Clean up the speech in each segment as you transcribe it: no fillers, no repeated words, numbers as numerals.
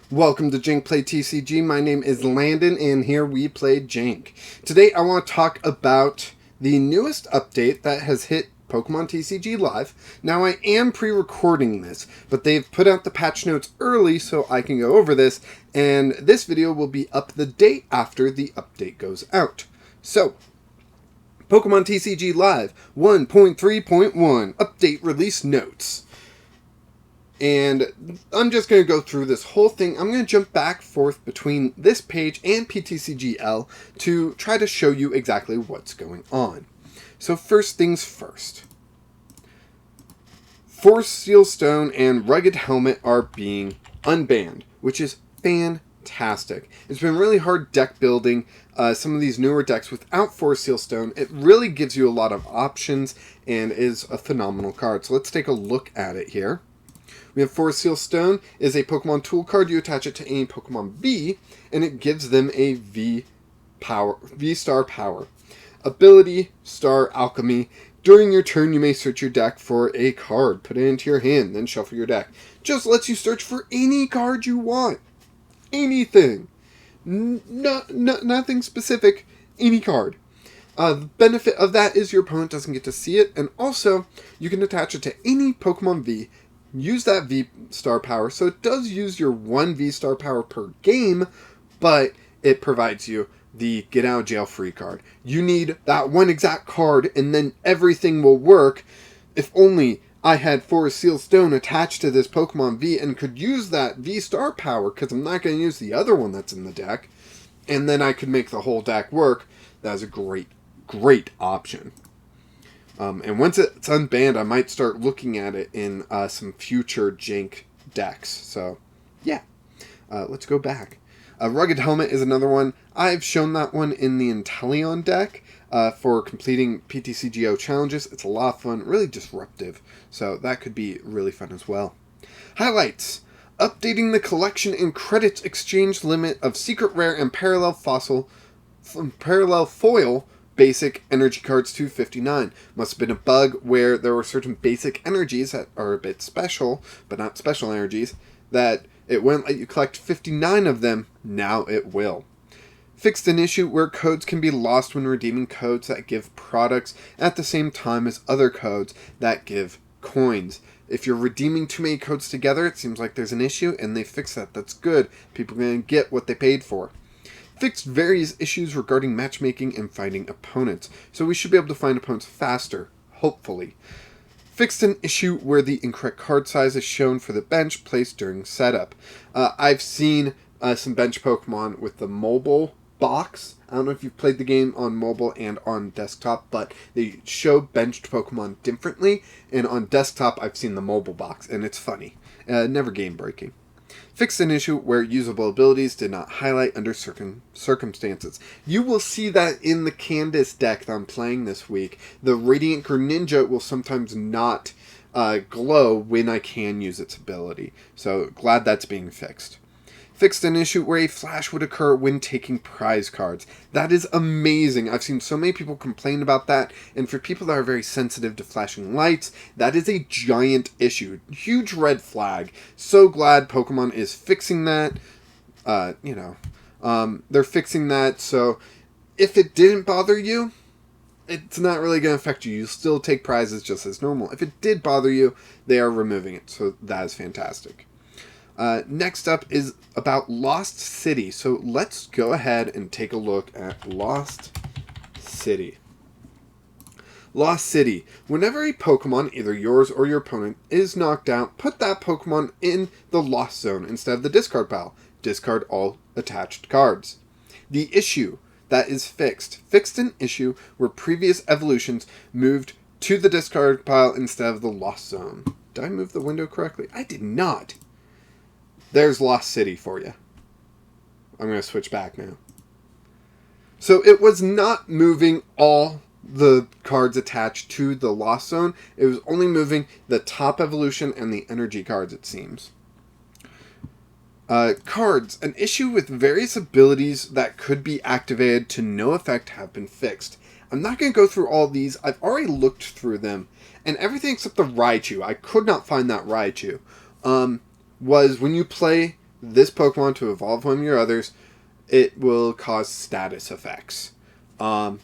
Welcome to Jank Play TCG. My name is Landon, and here we play Jank. Today I want to talk about the newest update that has hit Pokemon TCG Live. Now I am pre-recording this, but they've put out the patch notes early so I can go over this, and this video will be up the day after the update goes out. So, Pokemon TCG Live 1.3.1 Update Release Notes. And I'm just going to go through this whole thing. I'm going to jump back and forth between this page and PTCGL to try to show you exactly what's going on. So first things first. Force Seal Stone and Rugged Helmet are being unbanned, which is fantastic. It's been really hard deck building some of these newer decks without Force Seal Stone. It really gives you a lot of options and is a phenomenal card. So let's take a look at it here. We have Force Seal Stone is a Pokemon tool card. You attach it to any Pokemon V, and it gives them a V-Star power. Ability, Star Alchemy. During your turn, you may search your deck for a card. Put it into your hand, then shuffle your deck. Just lets you search for any card you want. Anything. Nothing specific. Any card. The benefit of that is your opponent doesn't get to see it, and also, you can attach it to any Pokemon V. Use that V-Star power, so it does use your one V-Star power per game, but it provides you the get out of jail free card. You need that one exact card, and then everything will work. If only I had Force Seal Stone attached to this Pokemon V and could use that V-Star power, because I'm not going to use the other one that's in the deck, and then I could make the whole deck work. That's a great option. And once it's unbanned, I might start looking at it in some future Jank decks. So, yeah. Let's go back. Rugged Helmet is another one. I've shown that one in the Inteleon deck for completing PTCGO challenges. It's a lot of fun, really disruptive. So that could be really fun as well. Highlights. Updating the collection and credits exchange limit of Secret Rare and Parallel Foil basic energy cards to 59. Must have been a bug where there were certain basic energies that are a bit special, but not special energies, that it wouldn't let you collect 59 of them. Now it will. Fixed an issue where codes can be lost when redeeming codes that give products at the same time as other codes that give coins. If you're redeeming too many codes together, it seems like there's an issue, and they fixed that. That's good. People are going to get what they paid for. Fixed various issues regarding matchmaking and finding opponents, so we should be able to find opponents faster, hopefully. Fixed an issue where the incorrect card size is shown for the bench placed during setup. I've seen some bench Pokemon with the mobile box. I don't know if you've played the game on mobile and on desktop, but they show benched Pokemon differently, and on desktop I've seen the mobile box, and it's funny. Never game-breaking. Fixed an issue where usable abilities did not highlight under certain circumstances. You will see that in the Candace deck that I'm playing this week. The Radiant Greninja will sometimes not glow when I can use its ability. So glad that's being fixed. Fixed an issue where a flash would occur when taking prize cards. That is amazing. I've seen so many people complain about that, and for people that are very sensitive to flashing lights, that is a giant issue. Huge red flag. So glad Pokemon is fixing that. They're fixing that, so if it didn't bother you, it's not really going to affect you. You'll still take prizes just as normal. If it did bother you, they are removing it, so that is fantastic. Next up is about Lost City. So let's go ahead and take a look at Lost City. Lost City. Whenever a Pokemon, either yours or your opponent, is knocked out, put that Pokemon in the Lost Zone instead of the discard pile. Discard all attached cards. The issue that is fixed. Fixed an issue where previous evolutions moved to the discard pile instead of the Lost Zone. Did I move the window correctly? I did not. There's Lost City for you. I'm going to switch back now. So it was not moving all the cards attached to the Lost Zone. It was only moving the top evolution and the energy cards, it seems. Cards. An issue with various abilities that could be activated to no effect have been fixed. I'm not going to go through all these. I've already looked through them. And everything except the Raichu. I could not find that Raichu. Was when you play this Pokemon to evolve one of your others, it will cause status effects. I'm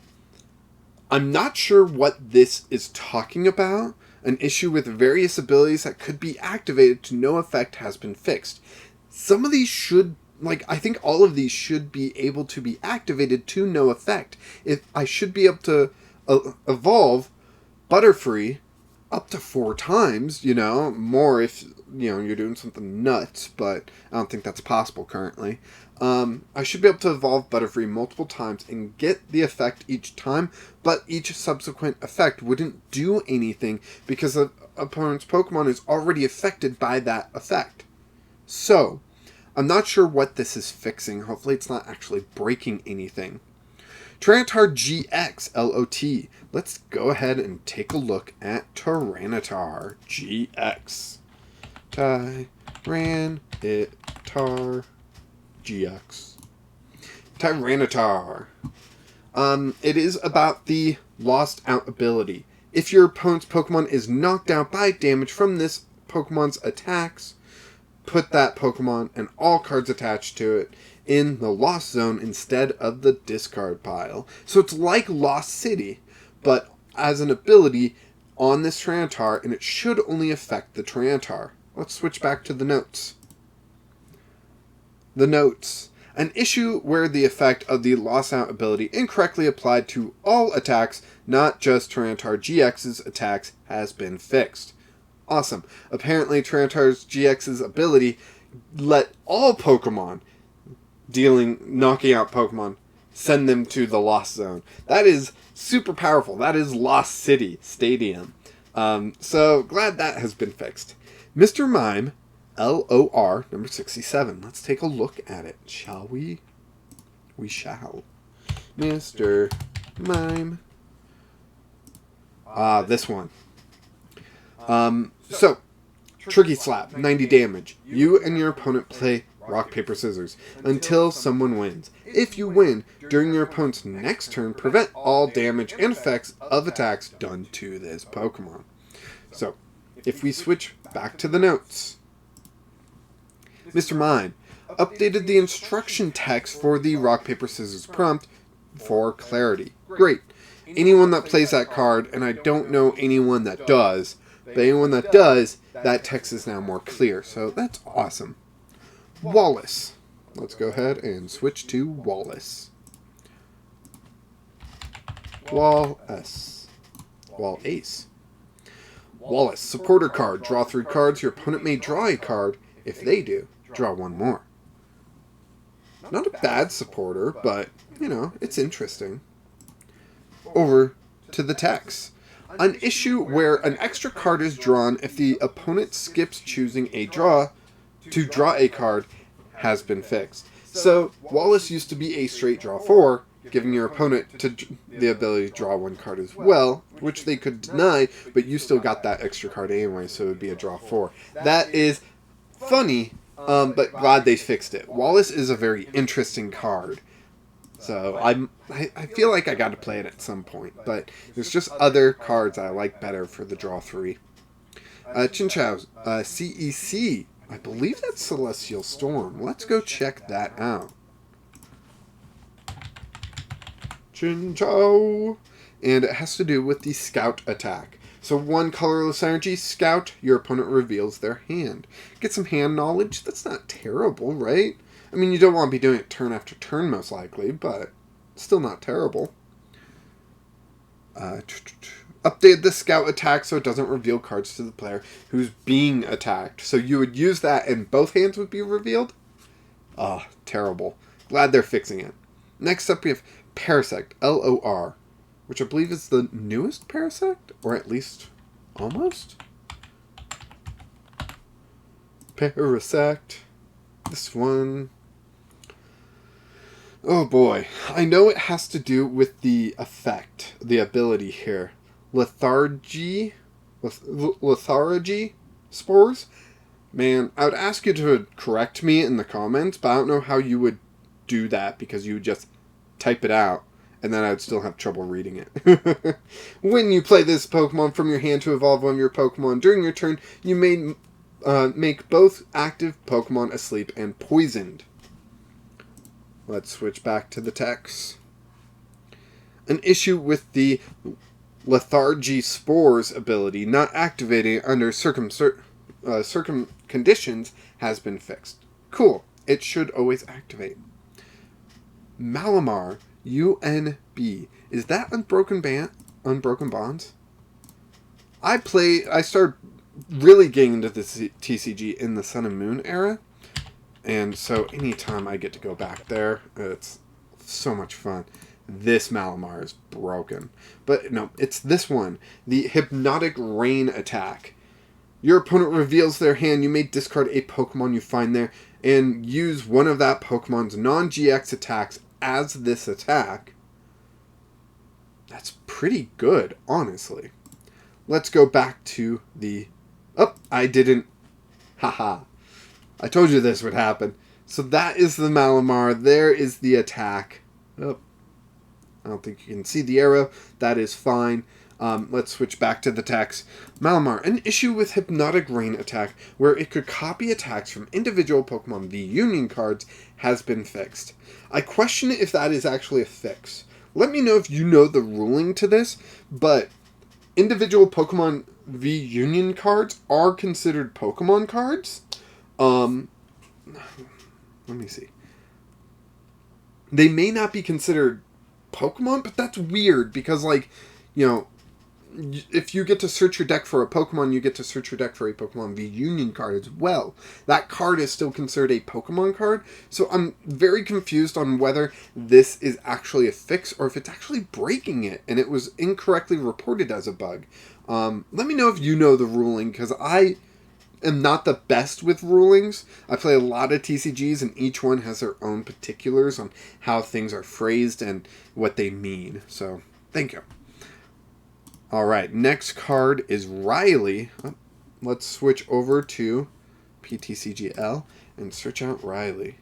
not sure what this is talking about. An issue with various abilities that could be activated to no effect has been fixed. Some of these should, I think all of these should be able to be activated to no effect. If I should be able to evolve Butterfree up to 4 times, more if, you're doing something nuts, but I don't think that's possible currently. I should be able to evolve Butterfree multiple times and get the effect each time, but each subsequent effect wouldn't do anything because the opponent's Pokemon is already affected by that effect. So, I'm not sure what this is fixing. Hopefully it's not actually breaking anything. Tyranitar GX LOT. Let's go ahead and take a look at Tyranitar GX. Tyranitar GX. Tyranitar. It is about the Lost Out ability. If your opponent's Pokemon is knocked out by damage from this Pokemon's attacks, put that Pokemon and all cards attached to it in the Lost Zone instead of the discard pile. So it's like Lost City, but as an ability on this Tyranitar, and it should only affect the Tyranitar. Let's switch back to the notes. The notes. An issue where the effect of the Lost Out ability incorrectly applied to all attacks, not just Tyranitar GX's attacks, has been fixed. Awesome. Apparently Tyranitar GX's ability let all Pokemon knocking out Pokemon send them to the Lost Zone. That is super powerful. That is Lost City Stadium. So glad that has been fixed. Mr. Mime, LOR, number 67. Let's take a look at it, shall we? We shall. Mr. Mime. This one. So, Tricky Slap, 90 damage. You and your opponent play rock, paper, scissors until someone wins. If you win, during your opponent's next turn, prevent all damage and effects of attacks done to this Pokemon. So, if we switch back to the notes. Mr. Mime updated the instruction text for the rock, paper, scissors prompt for clarity. Great. Anyone that plays that card, and I don't know anyone that does, but anyone that does, that text is now more clear. So that's awesome. Wallace. Let's go ahead and switch to Wallace. Wallace. Wallace. Supporter card. Draw 3 cards. Your opponent may draw a card. If they do, draw 1 more. Not a bad supporter, but, it's interesting. Over to the text. An issue where an extra card is drawn if the opponent skips choosing a draw to draw a card has been fixed. So, Wallace used to be a straight draw 4, giving your opponent the ability to draw 1 card as well, which they could deny, but you still got that extra card anyway, so it would be a draw 4. That is funny, but glad they fixed it. Wallace is a very interesting card. So I feel like I got to play it at some point, but there's just other cards I like better for the draw 3. Chinchou's CEC. I believe that's Celestial Storm. Let's go check that out. Chinchou. And it has to do with the Scout attack. So 1 colorless energy, Scout, your opponent reveals their hand. Get some hand knowledge. That's not terrible, right? I mean, you don't want to be doing it turn after turn, most likely, but still not terrible. Update the Scout attack so it doesn't reveal cards to the player who's being attacked. So you would use that and both hands would be revealed? Oh, terrible. Glad they're fixing it. Next up we have Parasect, LOR, which I believe is the newest Parasect, or at least almost. Parasect. This one. Oh boy. I know it has to do with the effect, the ability here. Lethargy spores? Man, I would ask you to correct me in the comments, but I don't know how you would do that because you would just type it out and then I would still have trouble reading it. When you play this Pokemon from your hand to evolve one of your Pokemon during your turn, you may make both active Pokemon asleep and poisoned. Let's switch back to the text. An issue with the Lethargy Spores ability not activating under conditions has been fixed. Cool. It should always activate. Malamar UNB. Is that Unbroken Bonds? I started really getting into the TCG in the Sun and Moon era. And so anytime I get to go back there, it's so much fun. This Malamar is broken. But no, it's this one. The Hypnotic Rain attack. Your opponent reveals their hand. You may discard a Pokemon you find there and use one of that Pokemon's non-GX attacks as this attack. That's pretty good, honestly. Let's go back to the... Oh, I didn't... Haha. I told you this would happen. So that is the Malamar. There is the attack. Oh, I don't think you can see the arrow. That is fine. Let's switch back to the text. Malamar, an issue with Hypnotic Rain attack where it could copy attacks from individual Pokemon V Union cards has been fixed. I question if that is actually a fix. Let me know if you know the ruling to this, but individual Pokemon V Union cards are considered Pokemon cards. Let me see. They may not be considered Pokemon, but that's weird because, like, you know, if you get to search your deck for a Pokemon, you get to search your deck for a Pokemon V Union card as well. That card is still considered a Pokemon card, so I'm very confused on whether this is actually a fix or if it's actually breaking it, and it was incorrectly reported as a bug. Let me know if you know the ruling, because I am not the best with rulings. I play a lot of TCGs, and each one has their own particulars on how things are phrased and what they mean. So, thank you. Alright, next card is Riley. Let's switch over to PTCGL and search out Riley.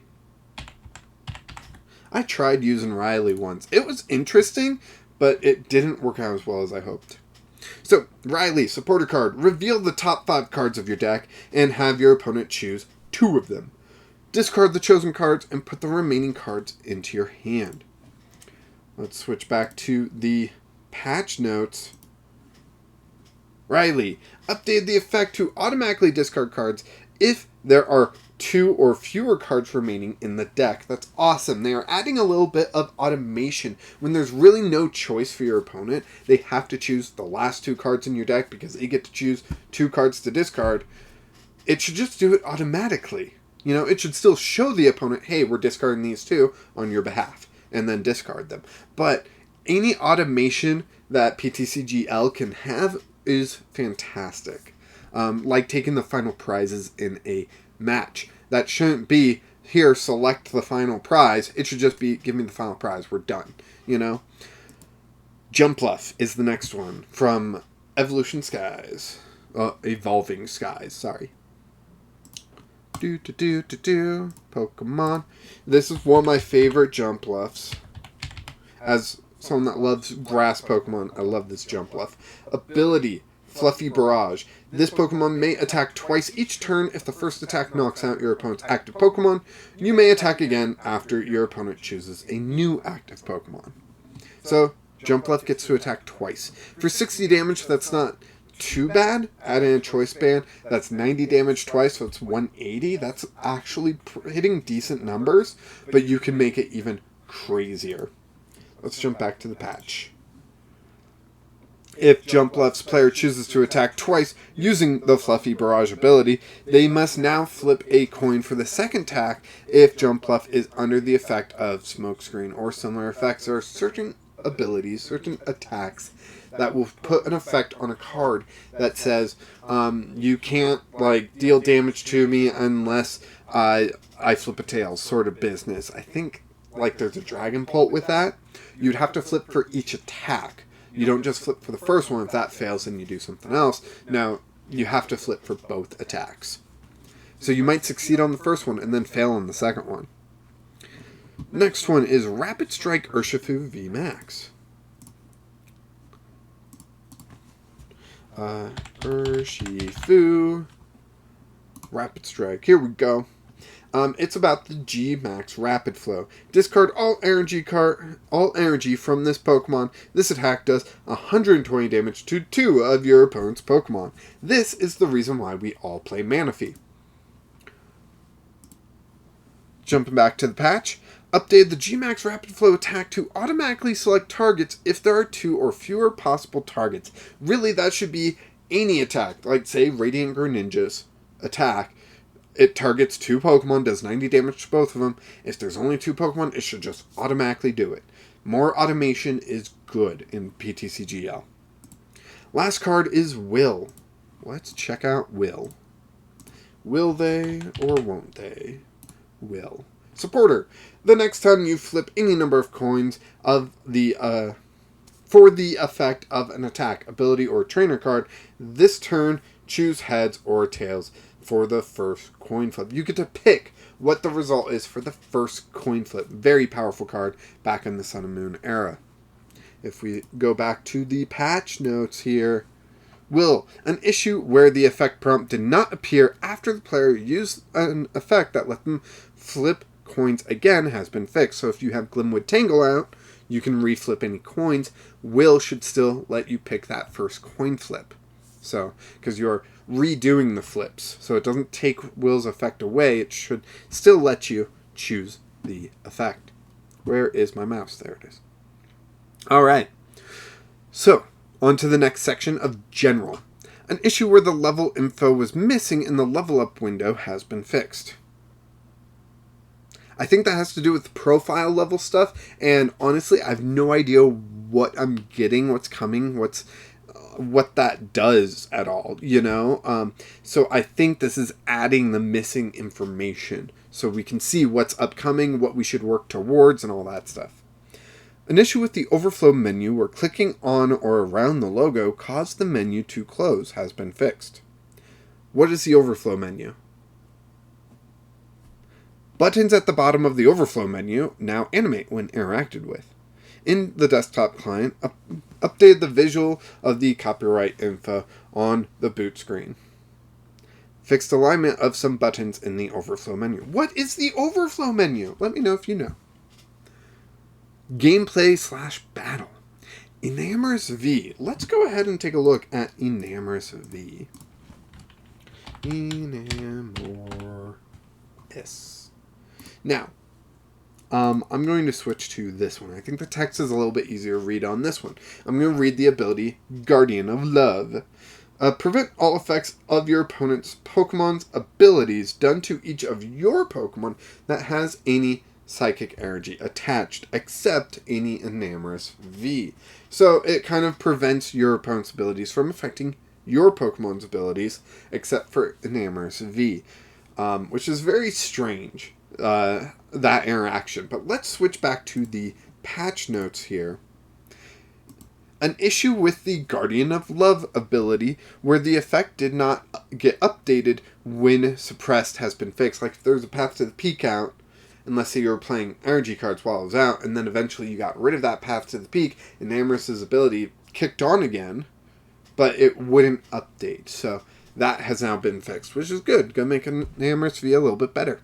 I tried using Riley once. It was interesting, but it didn't work out as well as I hoped. So, Riley, supporter card. Reveal the top 5 cards of your deck and have your opponent choose 2 of them. Discard the chosen cards and put the remaining cards into your hand. Let's switch back to the patch notes. Riley, update the effect to automatically discard cards if there are 2 or fewer cards remaining in the deck. That's awesome. They are adding a little bit of automation. When there's really no choice for your opponent, they have to choose the last 2 cards in your deck because they get to choose 2 cards to discard. It should just do it automatically. You know, it should still show the opponent, hey, we're discarding these 2 on your behalf, and then discard them. But any automation that PTCGL can have is fantastic. Like taking the final prizes in a match. That shouldn't be, here, select the final prize. It should just be, give me the final prize. We're done. You know? Jumpluff is the next one from Evolution Skies. Evolving Skies, sorry. Pokemon. This is one of my favorite Jumpluffs. As someone that loves grass Pokemon, I love this Jumpluff. Ability, Fluffy Barrage. This Pokemon may attack twice each turn. If the first attack knocks out your opponent's active Pokemon, you may attack again after your opponent chooses a new active Pokemon. So, Jumpluff gets to attack twice. For 60 damage, that's not too bad. Add in a choice band, that's 90 damage twice, so it's 180. That's actually hitting decent numbers, but you can make it even crazier. Let's jump back to the patch. If Jumpluff's player chooses to attack twice using the Fluffy Barrage ability, they must now flip a coin for the second attack if Jumpluff is under the effect of Smokescreen or similar effects. There are certain abilities, certain attacks that will put an effect on a card that says, you can't, like, deal damage to me unless I flip a tail, sort of business. I think, like, there's a Dragon Pult with that. You'd have to flip for each attack. You don't just flip for the first one. If that fails, then you do something else. No, you have to flip for both attacks. So you might succeed on the first one and then fail on the second one. Next one is Rapid Strike Urshifu VMAX. Urshifu Rapid Strike. Here we go. It's about the G-Max Rapid Flow. Discard all energy from this Pokemon. This attack does 120 damage to 2 of your opponent's Pokemon. This is the reason why we all play Manaphy. Jumping back to the patch, updated the G-Max Rapid Flow attack to automatically select targets if there are 2 or fewer possible targets. Really, that should be any attack, like say Radiant Greninja's attack. It targets 2 Pokemon, does 90 damage to both of them. If there's only 2 Pokemon, it should just automatically do it. More automation is good in PTCGL. Last card is Will. Let's check out Will. Will they or won't they? Will. Supporter. The next time you flip any number of coins of the for the effect of an attack, ability, or trainer card, this turn choose heads or tails for the first coin flip. You get to pick what the result is for the first coin flip. Very powerful card back in the Sun and Moon era. If we go back to the patch notes here, Will, an issue where the effect prompt did not appear after the player used an effect that let them flip coins again has been fixed. So if you have Glimwood Tangle out, you can reflip any coins. Will should still let you pick that first coin flip. So, because you're redoing the flips. So it doesn't take Will's effect away. It should still let you choose the effect. Where is my mouse? There it is. Alright. So, on to the next section of General. An issue where the level info was missing in the level up window has been fixed. I think that has to do with profile level stuff, and honestly, I have no idea what I'm getting, what's coming, what that does at all, you know? So I think this is adding the missing information so we can see what's upcoming, what we should work towards, and all that stuff. An issue with the overflow menu where clicking on or around the logo caused the menu to close has been fixed. What is the overflow menu? Buttons at the bottom of the overflow menu now animate when interacted with. In the desktop client, updated the visual of the copyright info on the boot screen. Fixed alignment of some buttons in the overflow menu. What is the overflow menu? Let me know if you know. Gameplay/battle. Enamorous V. Let's go ahead and take a look at Enamorous V. Enamorous. Now, I'm going to switch to this one. I think the text is a little bit easier to read on this one. I'm going to read the ability Guardian of Love. Prevent all effects of your opponent's Pokemon's abilities done to each of your Pokemon that has any psychic energy attached, except any Enamorous V. So it kind of prevents your opponent's abilities from affecting your Pokemon's abilities, except for Enamorous V, which is very strange. That interaction. But let's switch back to the patch notes here. An issue with the Guardian of Love ability where the effect did not get updated when suppressed has been fixed. Like if there's a path to the peak out, and let's say you were playing energy cards while it was out, and then eventually you got rid of that path to the peak, and Enamorous's ability kicked on again, but it wouldn't update. So that has now been fixed, which is good. Gonna make Enamorous V a little bit better.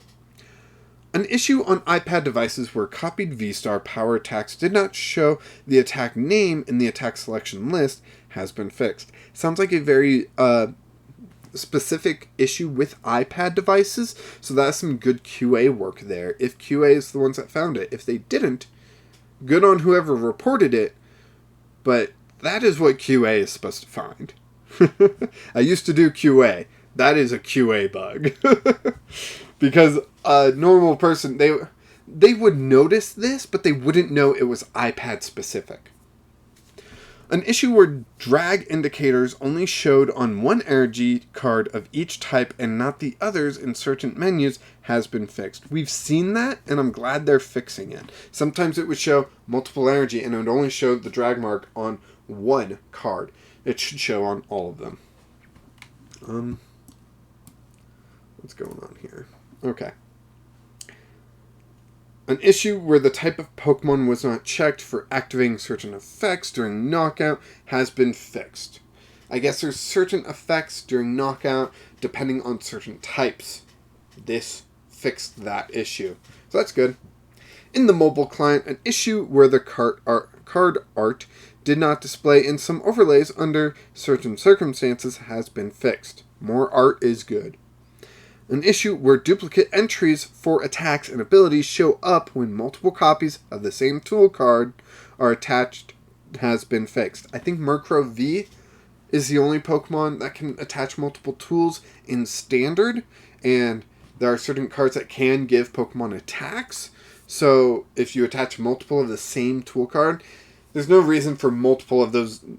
An issue on iPad devices where copied V-Star power attacks did not show the attack name in the attack selection list has been fixed. Sounds like a very specific issue with iPad devices, so that's some good QA work there. If QA is the ones that found it. If they didn't, good on whoever reported it, but that is what QA is supposed to find. I used to do QA. That is a QA bug. Because a normal person, they would notice this, but they wouldn't know it was iPad specific. An issue where drag indicators only showed on one energy card of each type and not the others in certain menus has been fixed. We've seen that, and I'm glad they're fixing it. Sometimes it would show multiple energy, and it would only show the drag mark on one card. It should show on all of them. What's going on here? Okay. An issue where the type of Pokemon was not checked for activating certain effects during knockout has been fixed. I guess there's certain effects during knockout depending on certain types. This fixed that issue. So that's good. In the mobile client, an issue where the card art did not display in some overlays under certain circumstances has been fixed. More art is good. An issue where duplicate entries for attacks and abilities show up when multiple copies of the same tool card are attached has been fixed. I think Murkrow V is the only Pokemon that can attach multiple tools in Standard, and there are certain cards that can give Pokemon attacks. So if you attach multiple of the same tool card, there's no reason for multiple of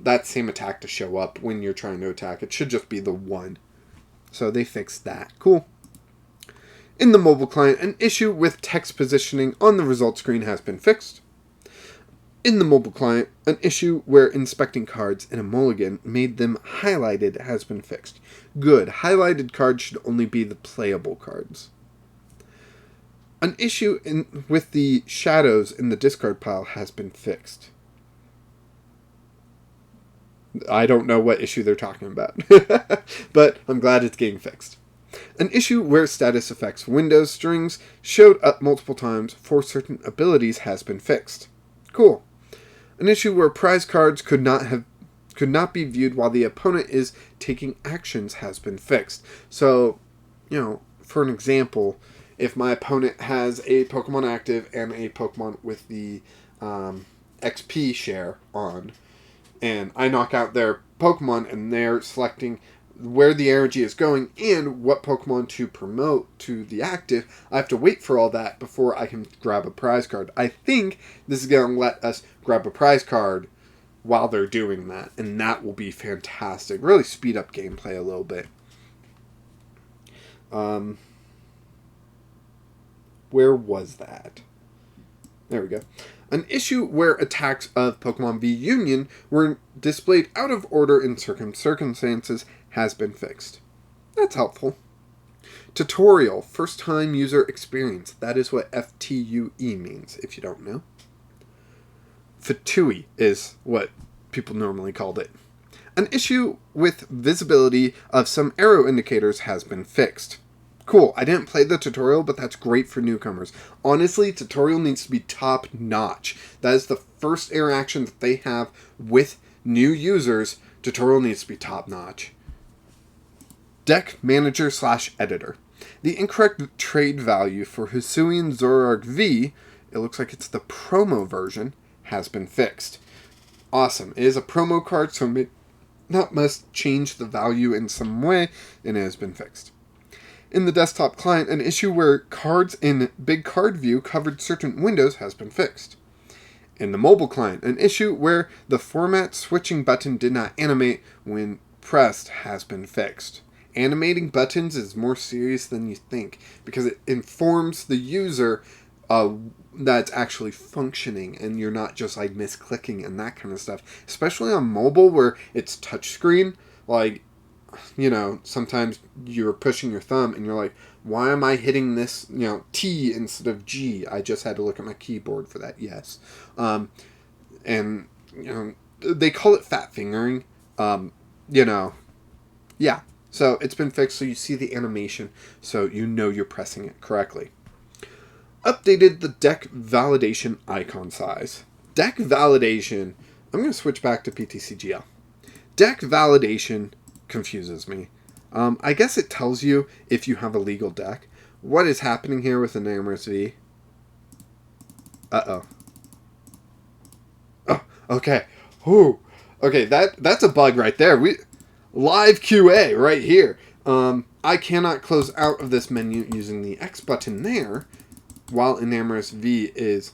that same attack to show up when you're trying to attack. It should just be the one. So they fixed that. Cool. In the mobile client, an issue with text positioning on the result screen has been fixed. In the mobile client, an issue where inspecting cards in a mulligan made them highlighted has been fixed. Good. Highlighted cards should only be the playable cards. An issue with the shadows in the discard pile has been fixed. I don't know what issue they're talking about, but I'm glad it's getting fixed. An issue where status effects Windows strings showed up multiple times for certain abilities has been fixed. Cool. An issue where prize cards could not be viewed while the opponent is taking actions has been fixed. So, for an example, if my opponent has a Pokemon active and a Pokemon with the XP share on, and I knock out their Pokemon and they're selecting where the energy is going and what Pokemon to promote to the active, I have to wait for all that before I can grab a prize card. I think this is going to let us grab a prize card while they're doing that, and that will be fantastic. Really speed up gameplay a little bit. Where was that? There we go. An issue where attacks of Pokemon V Union were displayed out of order in certain circumstances has been fixed. That's helpful. Tutorial, first time user experience. That is what FTUE means, if you don't know. Fatui is what people normally called it. An issue with visibility of some arrow indicators has been fixed. Cool, I didn't play the tutorial, but that's great for newcomers. Honestly, tutorial needs to be top notch. That is the first interaction that they have with new users. Tutorial needs to be top notch. Deck Manager / Editor. The incorrect trade value for Hisuian Zoroark V, it looks like it's the promo version, has been fixed. Awesome. It is a promo card, so it must change the value in some way, and it has been fixed. In the desktop client, an issue where cards in Big Card View covered certain windows has been fixed. In the mobile client, an issue where the format switching button did not animate when pressed has been fixed. Animating buttons is more serious than you think because it informs the user that's actually functioning and you're not just like misclicking and that kind of stuff. Especially on mobile where it's touchscreen, like, sometimes you're pushing your thumb and you're like, why am I hitting this, T instead of G? I just had to look at my keyboard for that, yes. And, they call it fat fingering, yeah. So it's been fixed so you see the animation so you're pressing it correctly. Updated the deck validation icon size. Deck validation, I'm going to switch back to PTCGL. Deck validation confuses me. I guess it tells you if you have a legal deck. What is happening here with Enamorous V? Uh-oh. Oh, okay. Ooh. Okay, that's a bug right there. Live QA right here. I cannot close out of this menu using the X button there while Enamorous V is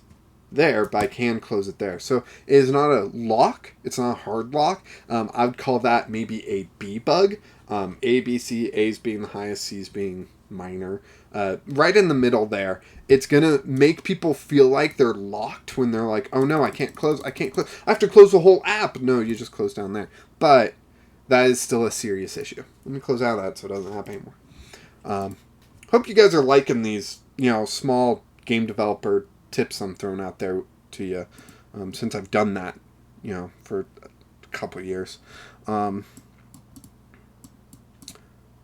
there, but I can close it there. So it is not a lock. It's not a hard lock. I would call that maybe a B bug. A, B, C, A's being the highest, C's being minor. Right in the middle there. It's going to make people feel like they're locked when they're like, oh no, I can't close. I have to close the whole app. No, you just close down there. But that is still a serious issue. Let me close out of that so it doesn't happen anymore. Hope you guys are liking these, small game developer tips I'm throwing out there to you, since I've done that, for a couple of years.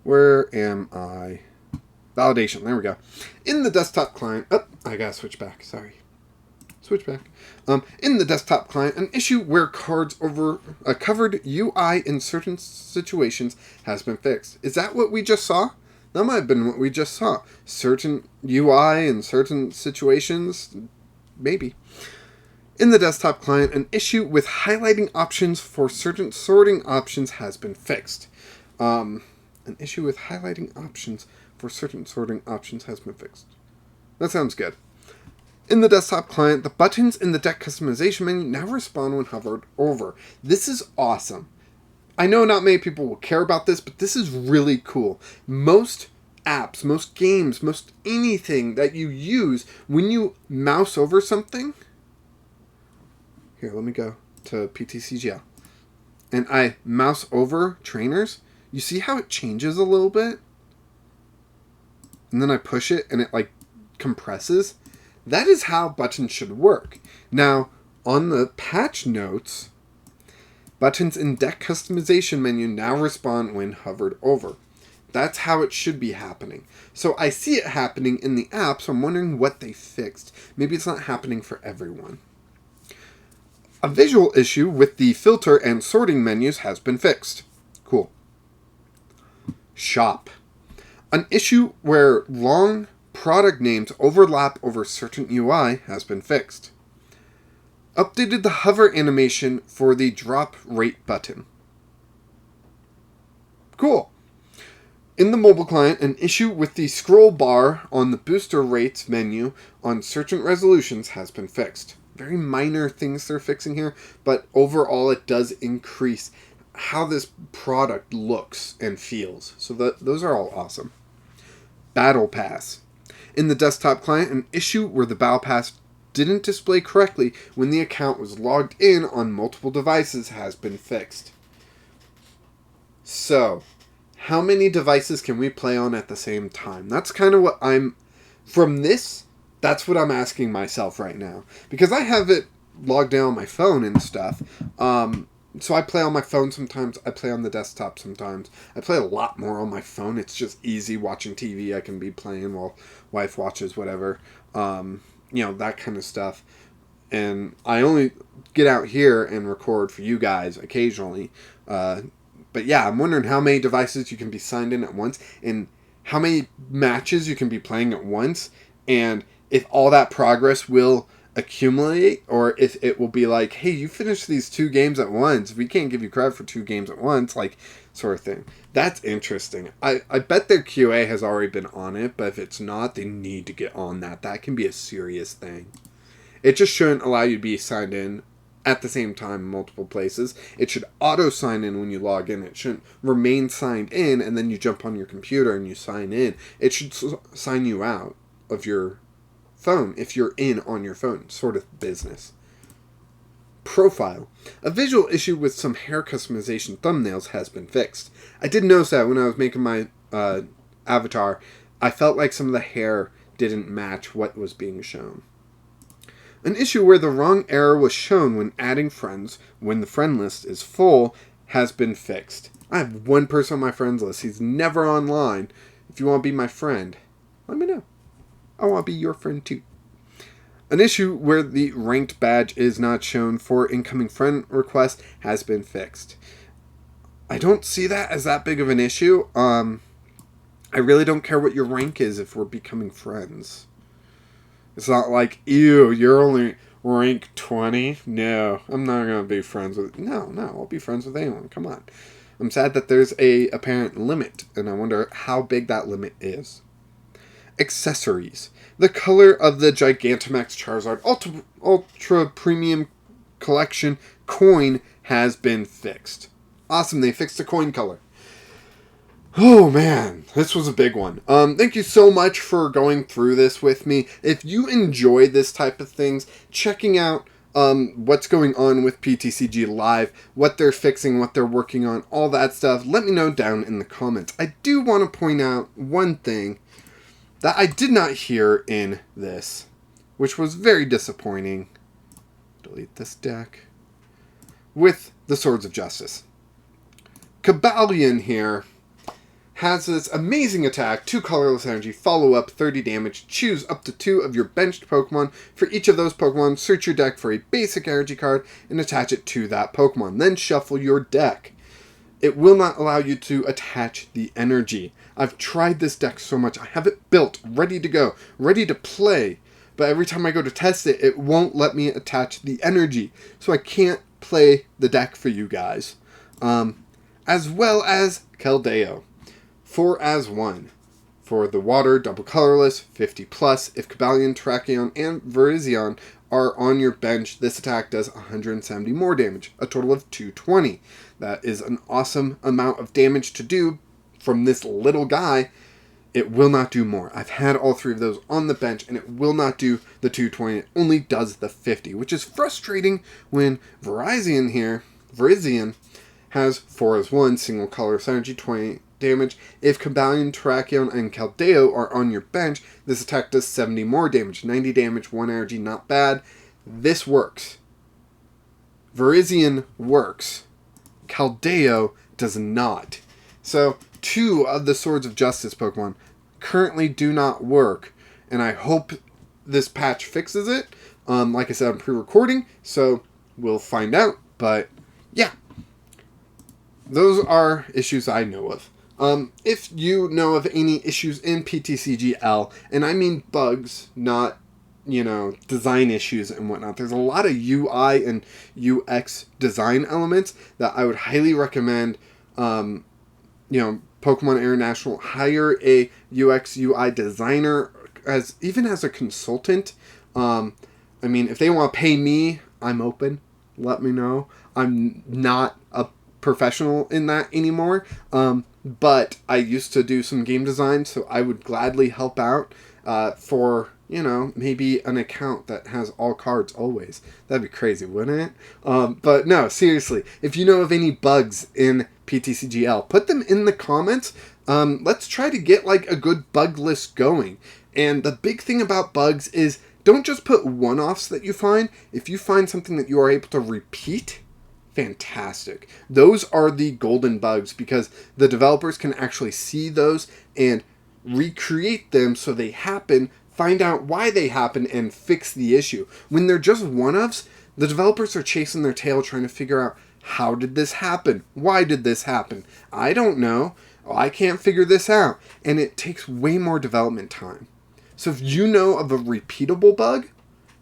Where am I? Validation. There we go. In the desktop client... Oh, I gotta switch back. Sorry. Switch back. In the desktop client, an issue where cards over a covered UI in certain situations has been fixed. Is that what we just saw? That might have been what we just saw. Certain UI in certain situations? Maybe. In the desktop client, an issue with highlighting options for certain sorting options has been fixed. An issue with highlighting options for certain sorting options has been fixed. That sounds good. In the desktop client, the buttons in the deck customization menu now respond when hovered over. This is awesome. I know not many people will care about this, but this is really cool. Most apps, most games, most anything that you use, when you mouse over something... Here, let me go to PTCGL. And I mouse over trainers. You see how it changes a little bit? And then I push it and it like compresses. That is how buttons should work. Now, on the patch notes, buttons in deck customization menu now respond when hovered over. That's how it should be happening. So I see it happening in the app, so I'm wondering what they fixed. Maybe it's not happening for everyone. A visual issue with the filter and sorting menus has been fixed. Cool. Shop. An issue where long product names overlap over certain UI has been fixed. Updated the hover animation for the drop rate button. Cool. In the mobile client, an issue with the scroll bar on the booster rates menu on certain resolutions has been fixed. Very minor things they're fixing here, but overall it does increase how this product looks and feels. So those are all awesome. Battle Pass. In the desktop client, an issue where the Battle Pass didn't display correctly when the account was logged in on multiple devices has been fixed. So, how many devices can we play on at the same time? That's kind of what from this, that's what I'm asking myself right now. Because I have it logged in on my phone and stuff. So I play on my phone sometimes. I play on the desktop sometimes. I play a lot more on my phone. It's just easy watching TV. I can be playing while wife watches whatever. That kind of stuff. And I only get out here and record for you guys occasionally. But yeah, I'm wondering how many devices you can be signed in at once. And how many matches you can be playing at once. And if all that progress will accumulate, or if it will be like, hey, you finished these 2 games at once, we can't give you credit for 2 games at once, like, sort of thing. That's interesting. I bet their QA has already been on it, but if it's not, they need to get on that. That can be a serious thing. It just shouldn't allow you to be signed in at the same time in multiple places. It should auto sign in when you log in. It shouldn't remain signed in and then you jump on your computer and you sign in. It should sign you out of your phone if you're in on your phone, sort of business. Profile. A visual issue with some hair customization thumbnails has been fixed. I did notice that when I was making my avatar. I felt like some of the hair didn't match what was being shown. An issue where the wrong error was shown when adding friends when the friend list is full has been fixed. I have one person on my friends list. He's never online. If you want to be my friend, let me know. I want to be your friend too. An issue where the ranked badge is not shown for incoming friend requests has been fixed. I don't see that as that big of an issue. I really don't care what your rank is if we're becoming friends. It's not like, ew, you're only rank 20? No, I'm not going to be friends with... No, I'll be friends with anyone. Come on. I'm sad that there's a apparent limit, and I wonder how big that limit is. Accessories. The color of the Gigantamax Charizard Ultra Premium Collection coin has been fixed. Awesome, they fixed the coin color. Oh man, this was a big one. Thank you so much for going through this with me. If you enjoy this type of things, checking out what's going on with PTCG Live, what they're fixing, what they're working on, all that stuff, let me know down in the comments. I do want to point out one thing that I did not hear in this, which was very disappointing. Delete this deck. With the Swords of Justice. Kebabian here has this amazing attack, 2 colorless energy, follow up, 30 damage, choose up to 2 of your benched Pokemon. For each of those Pokemon, search your deck for a basic energy card and attach it to that Pokemon. Then shuffle your deck. It will not allow you to attach the energy. I've tried this deck so much. I have it built, ready to go, ready to play. But every time I go to test it, it won't let me attach the energy. So I can't play the deck for you guys. As well as Keldeo. 4 as 1. For the water, double colorless, 50 plus. If Kebabian, Tyranitar, and Virizion are on your bench, this attack does 170 more damage, a total of 220. That is an awesome amount of damage to do from this little guy. It will not do more. I've had all 3 of those on the bench, and it will not do the 220. It only does the 50, which is frustrating when Virizion has 4 as 1, single colorless energy, 20 damage. If Kebabian, Tyranitar, and Keldeo are on your bench, this attack does 70 more damage, 90 damage, 1 energy, not bad. This works. Virizion works. Keldeo does not. So, 2 of the Swords of Justice Pokemon currently do not work, and I hope this patch fixes it. Like I said, I'm pre-recording, so we'll find out, but yeah. Those are issues I know of. If you know of any issues in PTCGL, and I mean bugs, not, design issues and whatnot. There's a lot of UI and UX design elements that I would highly recommend, Pokemon International hire a UX UI designer even as a consultant. If they want to pay me, I'm open. Let me know. I'm not a professional in that anymore. But I used to do some game design, so I would gladly help out for, maybe an account that has all cards always. That'd be crazy, wouldn't it? But no, seriously, if you know of any bugs in PTCGL, put them in the comments. Let's try to get a good bug list going. And the big thing about bugs is don't just put one-offs that you find. If you find something that you are able to repeat, fantastic. Those are the golden bugs because the developers can actually see those and recreate them so they happen, find out why they happen, and fix the issue. When they're just one-offs, the developers are chasing their tail trying to figure out, how did this happen? Why did this happen? I don't know. I can't figure this out. And it takes way more development time. So if you know of a repeatable bug,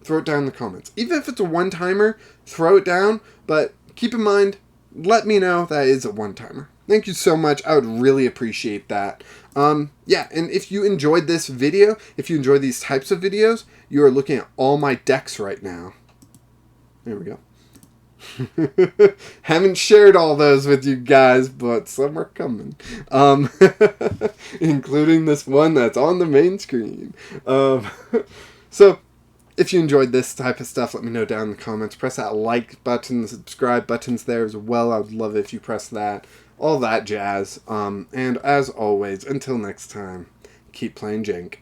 throw it down in the comments. Even if it's a one-timer, throw it down, but keep in mind, let me know that is a one-timer. Thank you so much. I would really appreciate that. And if you enjoyed this video, if you enjoy these types of videos, you are looking at all my decks right now. There we go. Haven't shared all those with you guys, but some are coming. Including this one that's on the main screen. So, if you enjoyed this type of stuff, let me know down in the comments. Press that like button, the subscribe button's there as well. I would love it if you press that. All that jazz. And as always, until next time, keep playing Jank.